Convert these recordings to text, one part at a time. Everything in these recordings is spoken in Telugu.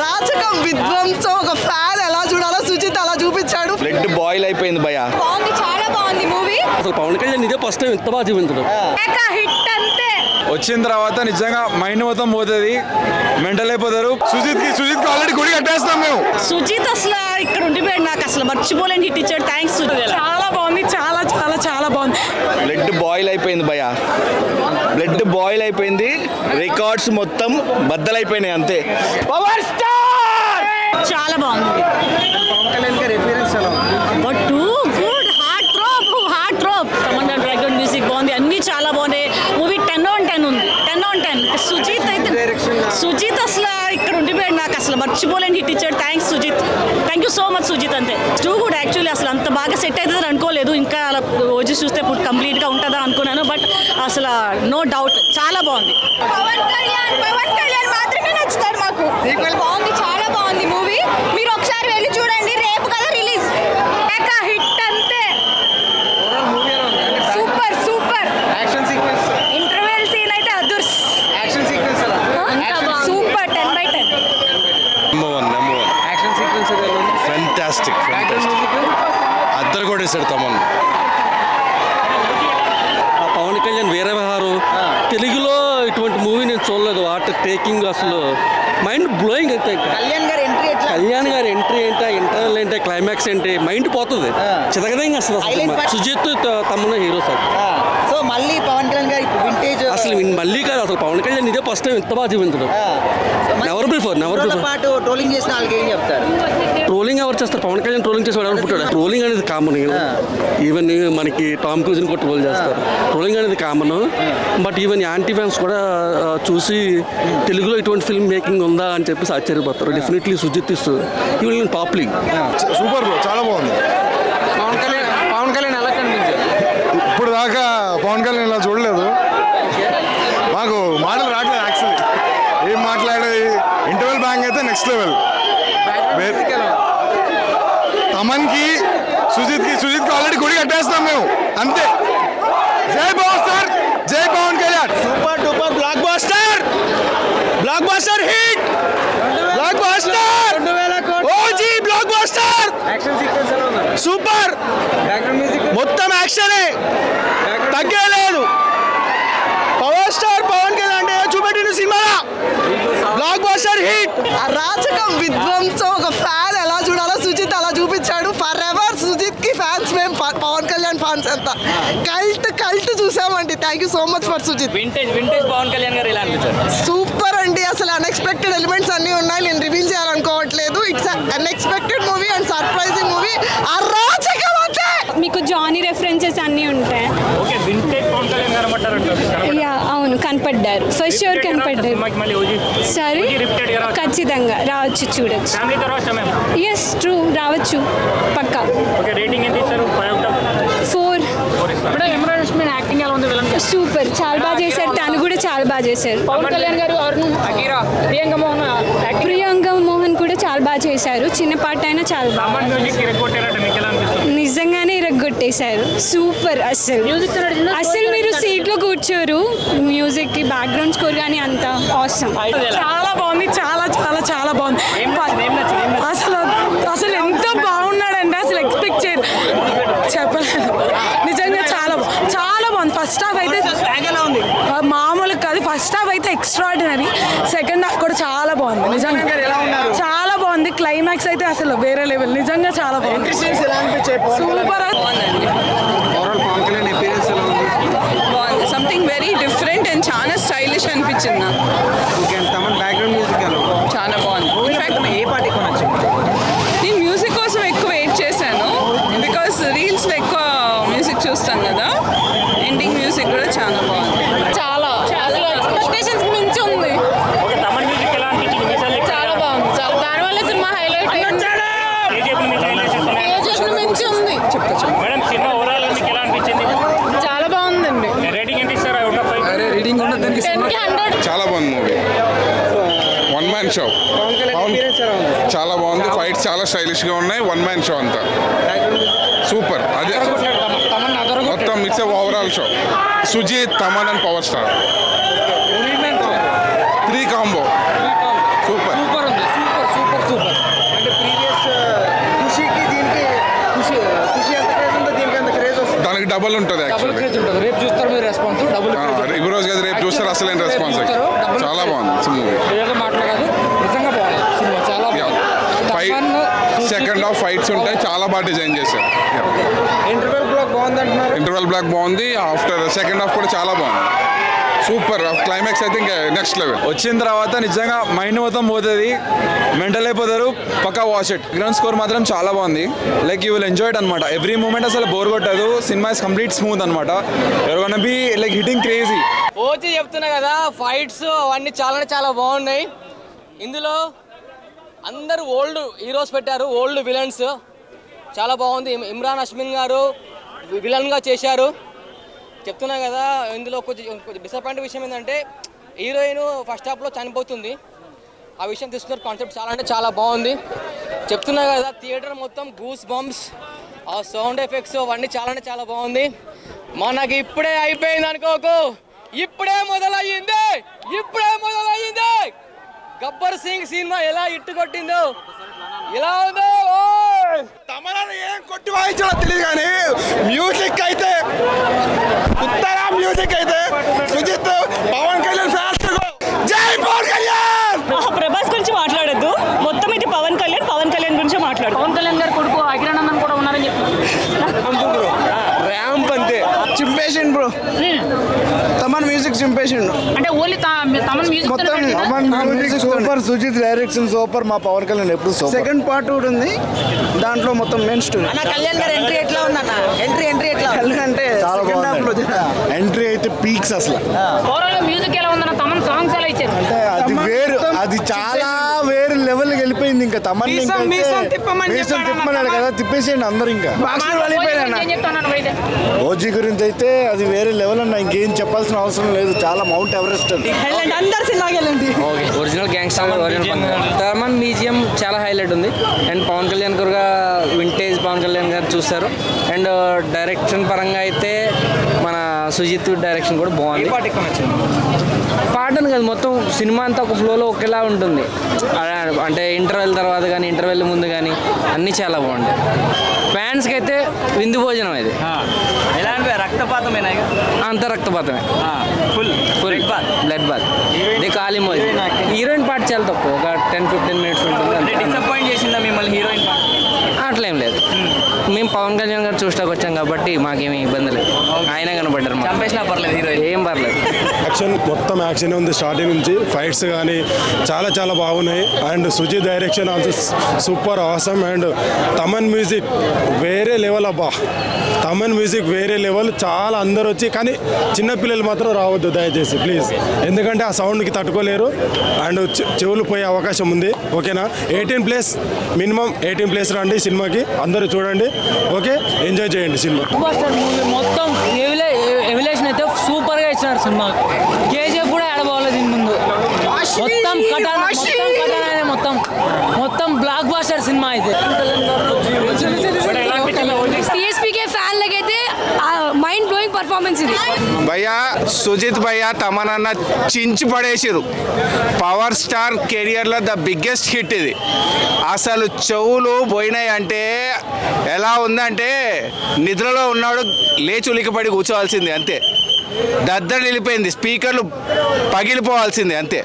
అరాచకం విధ్వంసం ఒక ఫ్యాన్ ఎలా చూడాలో సుజిత్ అలా చూపించాడు. బ్లడ్ బాయిల్ అయిపోయింది భయ్యా. బాగుంది, చాలా బాగుంది మూవీ. అసలు పవన్ కళ్యాణ్ ఇదే ఫస్ట్ టైం ఇంత బాగా చూపించడం. హిట్ అంతే. వచ్చిన తర్వాత నిజంగా మైండ్ మొత్తం పోతుంది, మెంటల్ అయిపోతారు. సుజిత్ ఆల్రెడీ గుడి కట్టేస్తాం మేము. సుజిత్ అసలు ఇక్కడ ఉండిపోయాడు, నాకు అసలు మర్చిపోలేని హిట్ ఇచ్చాడు. థ్యాంక్స్ సుజిత్. చాలా బాగుంది, చాలా చాలా చాలా బాగుంది. బ్లడ్ బాయిల్ అయిపోయింది భయ్యా, బ్లడ్ బాయిల్ అయిపోయింది. రికార్డ్స్ మొత్తం బద్దలైపోయినాయి అంతే. పవర్ స్టార్ చాలా బాగుంది. Good heartthrob Tamanna background music బాగుంది, అన్ని చాలా బాగున్నాయి. మూవీ 10 on 10 ఉంది, 10 on 10. సుజిత్ అసలు ఇక్కడ ఉండిపోయాడు, నాకు అసలు మర్చిపోలేని హిట్ ఇచ్చాడు. Thanks Sujith, thank you so much Sujith. అంతే టూ గుడ్ యాక్చువల్లీ. అసలు అంత బాగా సెట్ అవుతుందని అనుకోలేదు, ఇంకా అలా రోజు చూస్తే ఇప్పుడు కంప్లీట్గా ఉంటుందా అనుకున్నాను, బట్ అసలు నో డౌట్ చాలా బాగుంది. పవన్ కళ్యాణ్ మాత్రమే నచ్చుతాడు మాకు. బాగుంది, చాలా బాగుంది మూవీ. మీరు ఒకసారి వెళ్ళి చూడండి, రేపు కదా రిలీజ్. హిట్ అంతే. సూపర్ ఇంటర్వెల్ సీన్ అయితే అదుర్స్. సూపర్ 10/10. ఫ్యాంటాస్టిక్ అద్దరు కూడా వేసాడు తమన్. పవన్ కళ్యాణ్ వేరే వ్యవహారం. తెలుగులో ఇటువంటి మూవీ నేను చూడలేదు. ఆర్ట్ టేకింగ్ అసలు మైండ్ బ్లోయింగ్ అయితే. కళ్యాణ్ గారి ఎంట్రీ ఏంటి, ఇంటర్వెల్ ఏంటి, క్లైమాక్స్ ఏంటి, మైండ్ పోతుంది చితకదంగా అసలు. Sujith Tamannaah hero sir. So మళ్ళీ పవన్ కళ్యాణ్ గారి వింటేజ్ అసలు మళ్ళీ కాదు, అసలు పవన్ కళ్యాణ్ ఇదే ఫస్ట్ టైం ఇంత బాగా చూపించడం. నెవర్ బిఫోర్ పాటు ట్రోలింగ్ చేసిన వాళ్ళకి ఏం చెప్తారు? ట్రోలింగ్ ఎవరు చేస్తారు? పవన్ కళ్యాణ్ ట్రోలింగ్ చేసి అనుకుంటాడు. ట్రోలింగ్ అనేది కామన్. ఈవెన్ మనకి టామ్ క్రూజ్ని కూడా ట్రోల్ చేస్తారు. ట్రోలింగ్ అనేది common. But even anti fans కూడా చూసి తెలుగులో ఇటువంటి ఫిల్మ్ మేకింగ్ ఉందా అని చెప్పేసి ఆశ్చర్యపోతారు. Definitely Sujith is even top league. Super bro, చాలా బాగుంది. పవన్ కళ్యాణ్ ఎలా కనిపించారు? ఇప్పుడు దాకా పవన్ కళ్యాణ్ ఇలా చూడలేదు. మాకు మాటలు రావట్లేదు యాక్చువల్లీ. ఏం మాట్లాడేది, ఇంటర్వెల్ బ్యాంక్ అయితే నెక్స్ట్ లెవెల్. తమన్కి సుజిత్కి ఆల్రెడీ గుడి కట్టేస్తాం మేము అంతే. జై పవన్ స్టార్, జై Pawan Kalyan. Super duper blockbuster hit, blockbuster, OG blockbuster. Super, మొత్తం యాక్షనే, తగ్గలేదు. పవర్ స్టార్ పవన్ కళ్యాణ్ అంటే చూపెట్టిన సినిమా బ్లాక్ బస్టర్ హిట్. అరాచకం విధ్వంసం ఒక ఫ్యాన్ ఎలా చూడాలో సుజిత్ అలా చూపించాడు. ఫర్ ఎవర్ సుజిత్ కి ఫ్యాన్స్ మేము, పవన్ కళ్యాణ్ ఫ్యాన్స్ అంతా కల్ట్ చూసామండి. Thank you so much for Sujith. Vintage Pawan Kalyan garu ఎలా అనిపించారు? సూపర్ అండి, అసలు అన్ఎక్స్పెక్టెడ్ ఎలిమెంట్స్ అన్ని ఉన్నాయి. నేను రివీల్ చేయాలనుకోవట్లేదు. It's unexpected movie and surprising movie. అరాచకం అంటే మీకు జానీ రెఫరెన్సెస్ అన్నీ ఉంటాయి. యా అవును, కనపడ్డారు. ఫస్ట్ షోర్ కనపడ్డారు. సరే, ఖచ్చితంగా రావచ్చు, చూడొచ్చు. ఎస్ ట్రూ, రావచ్చు పక్కా. 4. సూపర్, చాలా బాగా చేశారు. తను కూడా చాలా బాగా చేశారు. పవన్ కళ్యాణ్ గారు, ప్రియాంక మోహన్ కూడా చాలా బాగా చేశారు. చిన్న పాట అయినా చాలా బాగా, నిజంగానే ఇరగొట్టేశారు. సూపర్. అసలు మీరు సీట్లో కూర్చోరు. మ్యూజిక్ కి బ్యాక్గ్రౌండ్ స్కోర్ కానీ అంతా ఆసమ్. చాలా బాగుంది, చాలా చాలా చాలా బాగుంది. అసలు ఎంత బాగున్నాడంటే అసలు ఎక్స్పెక్ట్ చేయరు, చెప్పలేదు. నిజంగా చాలా బాగుంది. ఫస్ట్ హాఫ్ అయితే మామూలు కాదు. ఫస్ట్ హాఫ్ అయితే ఎక్స్ట్రాడినరీ. సెకండ్ హాఫ్ కూడా చాలా బాగుంది. నిజంగా చాలా బాగుంది. క్లైమాక్స్ అయితే అసలు వేరే లెవెల్. నిజంగా చాలా బాగుంది. Super. Something very different and చాలా స్టైలిష్ అనిపించింది నాకు. చాలా బాగుంది. ఏ పాట ఎక్కువ నచ్చింది? నేను మ్యూజిక్ కోసం ఎక్కువ వెయిట్ చేశాను, బికాస్ రీల్స్లో ఎక్కువ మ్యూజిక్ చూస్తాను కదా. ఎండింగ్ మ్యూజిక్ కూడా చాలా బాగుంది. చాలా ఎక్స్పెక్టేషన్స్ మించి ఉంది. చాలా బాగుంది. దానివల్ల సినిమా హైలైట్ మించి ఉంది. చాలా బాగుందండి. చాలా బాగుంది మూవీ. One man show. చాలా బాగుంది. ఫైట్స్ చాలా స్టైలిష్ గా ఉన్నాయి. వన్ మ్యాన్ షో అంతా సూపర్. అదే మొత్తం it's overall show. Sujith, Thaman and power star 3 combo. Super. Double ఉంటుంది యాక్చువల్లీ. రేపు చూస్తారు మీరు రెస్పాన్స్ డబుల్ ఈ రోజు కదా రేపు చూస్తారు అసలైన రెస్పాన్స్. చాలా బాగుంది మూవీ. మాట్లాడదు నిజంగా బాగుంది సినిమా చాలా బాగుంది. సెకండ్ హాఫ్ ఫైట్స్ ఉంటాయి, చాలా బాగా డిజైన్ చేశారు. ఇంటర్వెల్ బ్లాక్ బాగుంది అంటున్నారు. ఇంటర్వెల్ బ్లాక్ బాగుంది. ఆఫ్టర్ సెకండ్ హాఫ్ కూడా చాలా బాగుంది. సూపర్. క్లైమాక్స్ అయితే ఇంకా నెక్స్ట్ లెవెల్. వచ్చిన తర్వాత నిజంగా మైండ్ మొత్తం పోతుంది, మెంటల్ అయిపోతారు. పక్కా వాచ్ ఇట్. గ్రౌండ్ స్కోర్ మాత్రం చాలా బాగుంది. Like you will enjoy it అనమాట. ఎవ్రీ మూమెంట్ అసలు బోర్ కొట్టదు. సినిమా ఇస్ కంప్లీట్ స్మూత్ అనమాట. You're gonna be like hitting crazy. OG చెప్తున్నా కదా, ఫైట్స్ అవన్నీ చాలా బాగున్నాయి. ఇందులో అందరూ ఓల్డ్ హీరోస్ పెట్టారు, ఓల్డ్ విలన్స్. చాలా బాగుంది. ఇమ్రాన్ హష్మిన్ గారు విలన్గా చేశారు. చెప్తున్నా కదా, ఇందులో కొంచెం డిసప్పాయింట్ విషయం ఏంటంటే హీరోయిన్ ఫస్ట్ హాఫ్లో చనిపోతుంది. ఆ విషయం తీసుకున్న కాన్సెప్ట్ చాలా బాగుంది. చెప్తున్నా కదా, థియేటర్ మొత్తం గూస్ బంప్స్, ఆ సౌండ్ ఎఫెక్ట్స్ అవన్నీ చాలా బాగుంది. మనకి ఇప్పుడే అయిపోయింది అనుకోకు, ఇప్పుడే మొదలయ్యింది. గబ్బర్ సింగ్ సినిమా ఎలా ఇట్టు కొట్టిందో, ఎలా ఉందో. తమను ఏం కొట్టి వాయించాలో తెలియదు కానీ మ్యూజిక్ అయితే ఉత్తర మ్యూజిక్ అయితే సుజిత్, పవన్ కళ్యాణ్ ఫాస్ట్ గో. జై పవన్ కళ్యాణ్. ప్రభాస్ గురించి మాట్లాడద్దు, మొత్తం ఇది పవన్ కళ్యాణ్ గురించి మాట్లాడు. పవన్ కళ్యాణ్ గారు కొడుకు అఖిరానందన్ కూడా ఉన్నారని చెప్పి ర్యాంప్ అంతే చింపేసిండు బ్రో. తమన్ మ్యూజిక్ చింపేసిండు అంటే ఓన్లీ తమన్ మ్యూజిక్ మొత్తం. Music super, Sujith direction super, మా పవన్ కళ్యాణ్ ఎప్పుడు సూపర్. సెకండ్ పార్ట్ కూడా ఉంది దాంట్లో, మొత్తం మెయిన్ స్టోరీ. కళ్యాణ్ గారు ఎంట్రీ ఎట్లా ఉందన్న? ఎంట్రీ ఎట్లా అంటే చాలా బాగుంది. ఎంట్రీ అయితే పీక్స్ అసలు. ఓవరాల్ మ్యూజిక్ ఎలా ఉందన్న? తమన్ సాంగ్స్ ఎలా ఇచ్చారు? అంటే అది వేరు, అది చాలా వేరే లెవెల్కి వెళ్ళిపోయింది. ఇంకా తమన్ తిప్పమన్నాడు కదా, తిప్పేసేయండి అందరు. ఇంకా ఓజీ గురించి అయితే అది వేరే లెవెల్ అన్న, ఇంకేం చెప్పాల్సిన అవసరం లేదు. చాలా మౌంట్ ఎవరెస్ట్ అని. అందరు సినిమాకి వెళ్ళండి. ఒరిజినల్ గ్యాంగ్స్టర్ తమన్ మ్యూజియం చాలా హైలైట్ ఉంది. అండ్ పవన్ కళ్యాణ్ గారుగా వింటేజ్ పవన్ కళ్యాణ్ గారు చూస్తారు. అండ్ డైరెక్షన్ పరంగా అయితే మన సుజిత్ డైరెక్షన్ కూడా బాగుంది. పాటను కాదు, మొత్తం సినిమా అంతా ఒక ఫ్లోలో ఒకేలా ఉంటుంది. అంటే ఇంటర్వెల్ తర్వాత కానీ ఇంటర్వెల్ ముందు కానీ అన్నీ చాలా బాగుంటాయి. ఫ్యాన్స్కి అయితే విందు భోజనం ఇది. ఎలాంటి రక్తపాతమేనా? అంత రక్తపాతమే, ఫుల్ బ్లడ్ బాత్. ఇది ఖాళీ మోజీ. హీరోయిన్ పాట చాలా తక్కువ, ఒక 10-15 మినిట్స్ ఉంటుంది. డిసప్పాయింట్ చేసిందా మిమ్మల్ని హీరోయిన్? అట్లేం లేదు, మేము పవన్ కళ్యాణ్ గారు చూస్తాకు వచ్చాం కాబట్టి మాకేమీ ఇబ్బంది లేదు. ఆయన కనపడ్డారు, చంపేసినా పర్లేదు, హీరోయిన్ ఏం పర్లేదు. యాక్షన్ మొత్తం యాక్షన్ ఉంది స్టార్టింగ్ నుంచి. ఫైట్స్ కానీ చాలా బాగున్నాయి. And Sujith direction also super awesome. And Thaman music వేరే లెవెల్ అబ్బా. తమన్ మ్యూజిక్ వేరే లెవెల్. చాలా అందరు వచ్చి, కానీ చిన్నపిల్లలు మాత్రం రావద్దు దయచేసి ప్లీజ్, ఎందుకంటే ఆ సౌండ్కి తట్టుకోలేరు. అండ్ చెవులు పోయే అవకాశం ఉంది. ఓకేనా? 18+ మినిమం 18+ రండి సినిమాకి, అందరూ చూడండి. ఓకే, ఎంజాయ్ చేయండి సినిమా. మొత్తం ఎవల్యూషన్ అయితే సూపర్గా ఇచ్చినారు సినిమా. కేజీఎఫ్ కూడా ఆడబోలేదు దీని ముందు. మొత్తం బ్లాక్ బాస్టర్ సినిమా అయితే. టీఎస్పీకే ఫ్యాన్ లకైతే మైండ్ బ్లోయింగ్ పర్ఫార్మెన్స్ ఇది. భయ్యా సుజిత్ భయ్యా తమనన్న చించి పడేసారు. పవర్ స్టార్ కెరియర్లో ద బిగ్గెస్ట్ హిట్ ఇది. అసలు చెవులు పోయినాయి అంటే ఎలా ఉందంటే నిద్రలో ఉన్నాడు లేచి ఉలికిపడి కూర్చోవాల్సింది అంతే. దద్దరు వెళ్ళిపోయింది, స్పీకర్లు పగిలిపోవాల్సింది అంతే.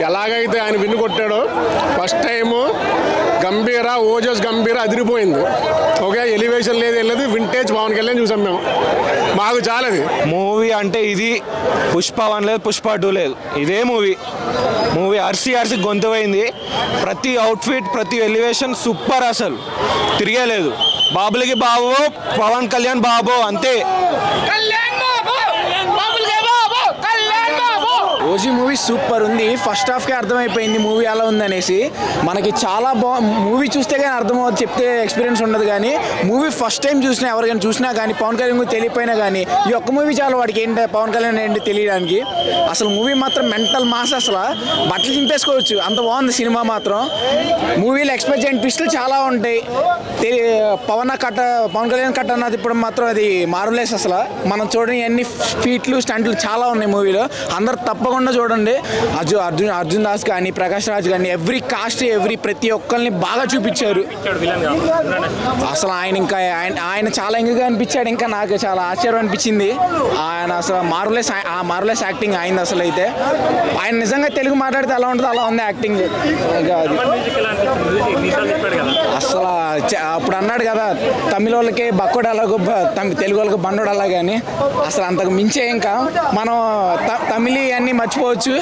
ఎలాగైతే ఆయన విన్ను కొట్టాడో ఫస్ట్ టైము గంభీర, ఓజస్ గంభీర అదిరిపోయింది. ఓకే, ఎలివేషన్ లేదు, వింటేజ్ పవన్ కళ్యాణ్ చూసాం మేము. మాకు చాలది మూవీ అంటే ఇది. పుష్ప 1 లేదు, పుష్ప 2 లేదు, ఇదే మూవీ అరిసి గొంతు పోయింది. ప్రతి అవుట్ఫిట్, ప్రతి ఎలివేషన్ సూపర్. అసలు తిరిగేలేదు. బాబులకి బాబు, పవన్ కళ్యాణ్ బాబు అంతే. ఓజీ మూవీ సూపర్ ఉంది. ఫస్ట్ హాఫ్కే అర్థమైపోయింది మూవీ ఎలా ఉందనేసి. మనకి చాలా మూవీ చూస్తే కానీ అర్థమవుతుంది, చెప్తే ఎక్స్పీరియన్స్ ఉండదు. కానీ మూవీ ఫస్ట్ టైం చూసినా, ఎవరికైనా చూసినా కానీ పవన్ కళ్యాణ్ గురించి తెలియపోయినా కానీ ఈ ఒక్క మూవీ చాలా వాడికి ఏంటి పవన్ కళ్యాణ్ ఏంటి తెలియడానికి. అసలు మూవీ మాత్రం మెంటల్ మాస్. అసలు బట్టలు చింపేసుకోవచ్చు, అంత బాగుంది సినిమా మాత్రం. మూవీలో ఎక్స్పెక్ట్ చేయని ట్విస్టులు చాలా ఉంటాయి. పవన్ కళ్యాణ్ కట్ట అన్నది ఇప్పుడు మాత్రం అది మారులేస్. అసలు మనం చూడని అన్ని ఫీట్లు, స్టంట్లు చాలా ఉన్నాయి మూవీలో. అందరు తప్పకుండా తప్పకుండా చూడండి. అర్జున్ దాస్ కానీ ప్రకాష్ రాజ్ కానీ ఎవ్రీ కాస్ట్ ప్రతి ఒక్కరిని బాగా చూపించారు. అసలు ఆయన చాలా ఎంగగా అనిపించాడు. ఇంకా నాకు చాలా ఆశ్చర్యం అనిపించింది. ఆయన అసలు మార్వలెస్ యాక్టింగ్ అయింది. అసలు అయితే ఆయన నిజంగా తెలుగు మాట్లాడితే ఎలా ఉంటుందో అలా ఉంది యాక్టింగ్. అసలు అప్పుడు అన్నాడు కదా తమిళ వాళ్ళకి బక్కోడు అలాగో తెలుగు వాళ్ళకి బండోడు అలాగే అని. అసలు అంతకు మించే ఇంకా మనం తమిళ అన్నీ మర్చిపోవచ్చు,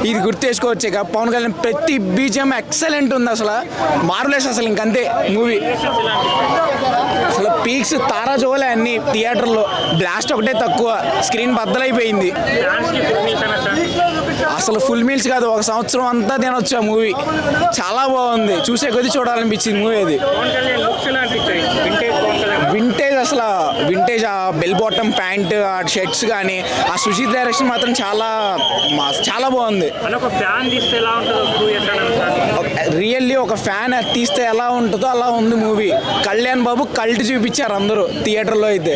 ఇది గుర్తేసుకోవచ్చు. ఇక పవన్ కళ్యాణ్ ప్రతి బీజిఎం ఎక్సలెంట్ ఉంది. అసలు మార్వలెస్. అసలు ఇంకంతే మూవీ. అసలు పీక్స్ తారాజోలే అన్ని థియేటర్లో. బ్లాస్ట్ ఒకటే తక్కువ, స్క్రీన్ బద్దలైపోయింది. అసలు ఫుల్ మీల్స్ కాదు, ఒక సంవత్సరం అంతా తినొచ్చు ఆ మూవీ. చాలా బాగుంది, చూసే కొద్ది చూడాలనిపించింది మూవీ. అది వింటేజ్. అసలు వింటేజ్ ఆ బెల్ బాటమ్ ప్యాంట్, ఆ షర్ట్స్ కానీ ఆ సుజిత్ డైరెక్షన్ మాత్రం చాలా చాలా బాగుంది. రియల్లీ ఒక ఫ్యాన్ తీస్తే ఎలా ఉంటుందో అలా ఉంది మూవీ. కళ్యాణ్ బాబు కల్ట్ చూపించారు అందరూ థియేటర్లో అయితే.